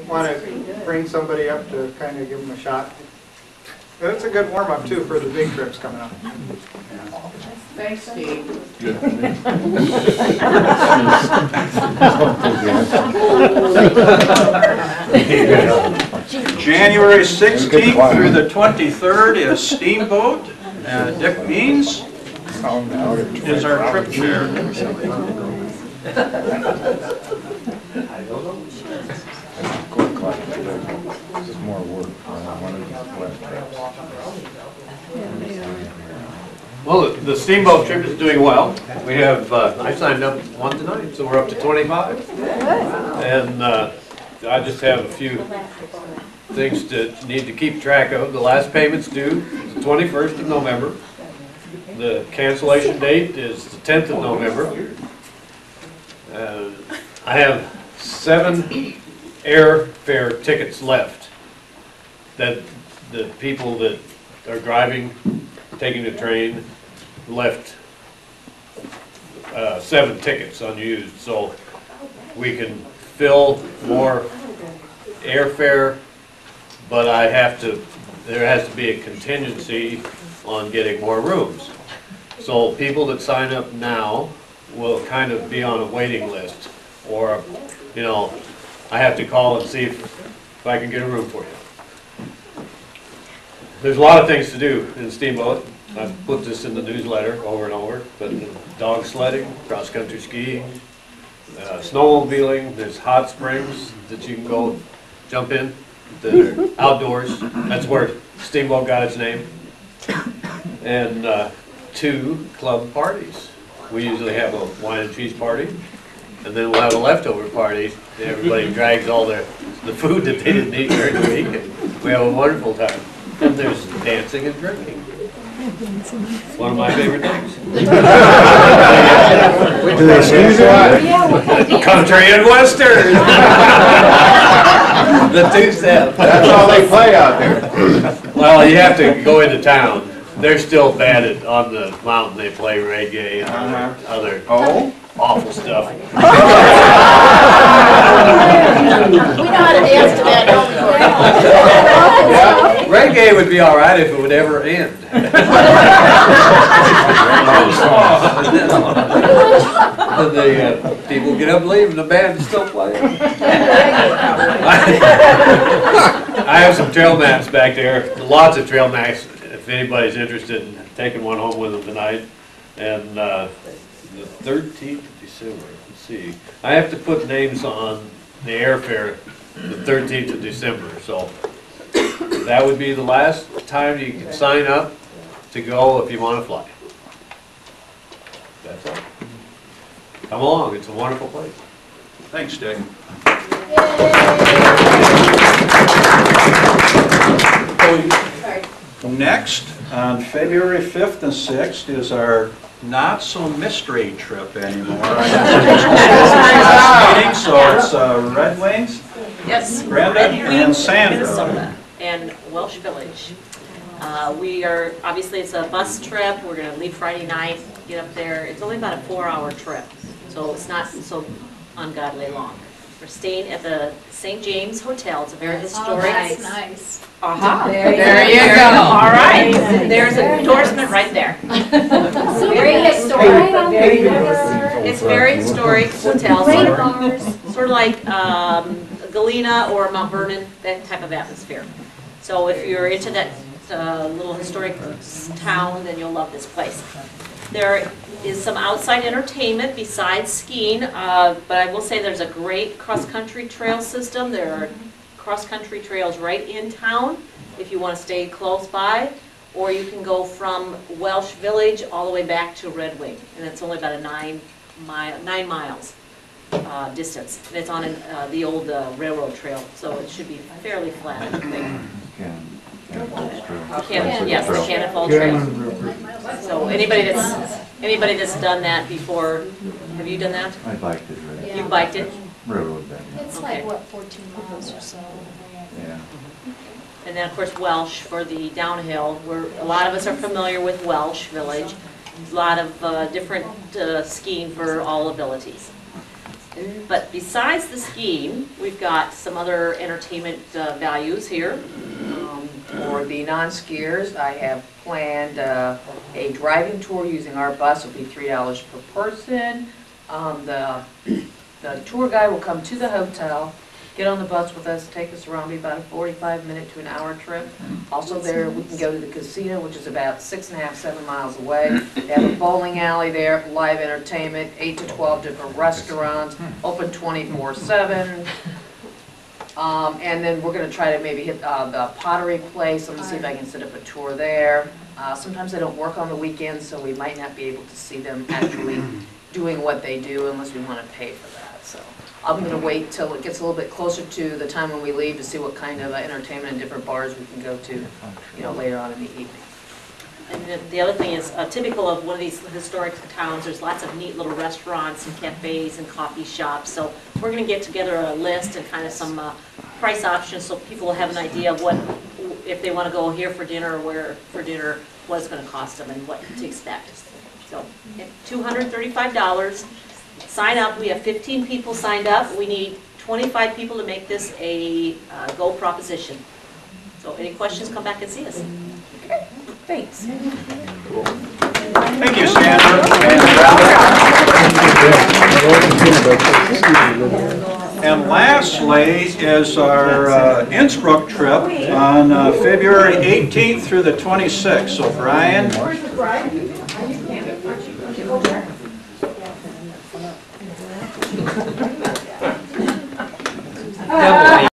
want to bring somebody up to kind of give them a shot. And it's a good warm-up too for the big trips coming up. Thanks, Steve. January 16th through the 23rd is Steamboat. Dick Means is our trip chair. This is more work. Well, the steamboat trip is doing well. We have, I signed up one tonight, so we're up to 25. And I just have a few things to need to keep track of. The last payment's due the 21st of November. The cancellation date is the 10th of November. I have 7 airfare tickets left that the people that are driving, taking the train, left 7 tickets unused, so we can fill more airfare, but there has to be a contingency on getting more rooms. So people that sign up now will kind of be on a waiting list, or, you know, I have to call and see if I can get a room for you. There's a lot of things to do in Steamboat. I've put this in the newsletter over and over, but dog sledding, cross-country skiing, snowmobiling, there's hot springs that you can go jump in that are outdoors. That's where Steamboat got its name. And 2 club parties. We usually have a wine and cheese party, and then we'll have a leftover party. Everybody drags all the food that they didn't eat during the week, and we have a wonderful time. And there's dancing and drinking. One of my favorite things. Country and Western. The 2 step. That's all they play out there. Well, you have to go into town. They're still bad on the mountain. They play reggae and other awful stuff. We know how to dance to that, don't we? Reggae would be all right if it would ever end. The people get up and leave and the band is still playing. I have some trail maps back there, lots of trail maps if anybody's interested in taking one home with them tonight. And the 13th of December, let's see. I have to put names on the airfare the 13th of December, so that would be the last time you can sign up to go if you want to fly. That's all. Come along, it's a wonderful place. Thanks, Dick. Next, on February 5th and 6th is our not-so-mystery trip anymore. So it's Red Wings, yes, Brenda, and Sandra. Minnesota, and Welsh Village. We are, obviously it's a bus trip. We're going to leave Friday night, get up there. It's only about a 4-hour trip, so it's not so ungodly long. We're staying at the St. James Hotel. It's a very historic. Nice, nice. There you go. All right. There's an endorsement right there. Very historic. It's very historic hotel. Sort of like Galena or Mount Vernon, that type of atmosphere. So if you're into that little historic town, then you'll love this place. There is some outside entertainment besides skiing, but I will say there's a great cross-country trail system. There are cross-country trails right in town if you want to stay close by, or you can go from Welsh Village all the way back to Red Wing, and it's only about a 9 miles distance. And it's on the old railroad trail, so it should be fairly flat. Yes, the Cannonball Trail. So anybody that's done that before, have you done that? I biked it, right? You biked it? Railroad back. It's like, what, 14 miles or so? Yeah. And then of course Welsh for the downhill. A lot of us are familiar with Welsh Village. A lot of different skiing for all abilities. But besides the skiing, we've got some other entertainment values here. For the non-skiers, I have planned a driving tour using our bus. It'll be $3 per person. The tour guide will come to the hotel, get on the bus with us, take us around, be about a 45-minute to an hour trip. Also there, we can go to the casino, which is about 6.5, 7 miles away. They have a bowling alley there, live entertainment, 8 to 12 different restaurants, open 24/7. And then we're going to try to maybe hit the pottery place. Let me see if I can set up a tour there. Sometimes they don't work on the weekends, so we might not be able to see them actually doing what they do unless we want to pay for that. So I'm going to wait till it gets a little bit closer to the time when we leave to see what kind of entertainment and different bars we can go to, later on in the evening. And then the other thing is, typical of one of these historic towns, there's lots of neat little restaurants and cafes and coffee shops. So we're going to get together a list and kind of some price options so people will have an idea of what, if they want to go here for dinner or where for dinner, what it's going to cost them and what to expect. So $235. Sign up. We have 15 people signed up. We need 25 people to make this a go proposition. So any questions, come back and see us. Okay, thanks. Thank you, Sandra. And lastly is our Innsbruck trip on February 18th through the 26th. So Brian.